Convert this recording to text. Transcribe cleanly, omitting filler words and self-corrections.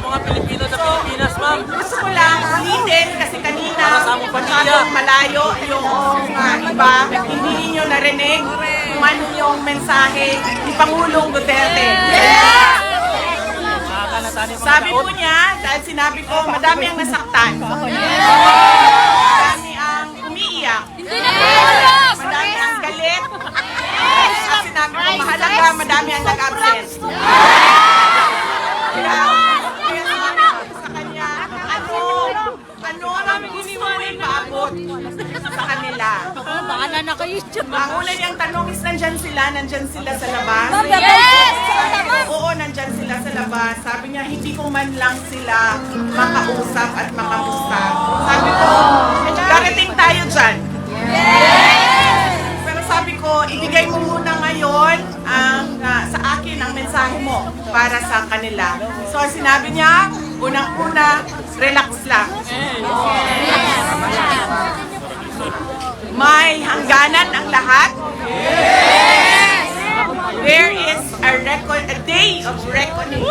sa mga Pilipino sa Pilipinas, ma'am. Gusto ko lang ulitin kasi kanina Para sa among pamilya. masyadong malayo yung iba. Hindi niyo narinig kung ano yung mensahe ni Pangulong Duterte. Nakakanatani mga Sabi taon. po niya, dahil sinabi ko, madami ang nasaktan. Madami ang umiiyak. Madami ang galit. At sinabi ko, mahalaga, madami ang nag-absent. Kaya sinabi ko sa kanya, ano ang gusto mo ipaabot sa kanila? Baka na naka-YouTube. Ang una niyang tanong is, nandyan sila sa labas? Yes! Oo, nandyan sila sa labas. Sabi niya, hindi ko man lang sila makausap at makamusta. Sabi ko, darating tayo dyan. Pero sabi ko, ibigay mo muna ngayon sa akin ang mensahe mo para sa kanila. So sinabi niya, unang-una, relax lang. May hangganan ang lahat. There is a day of reckoning.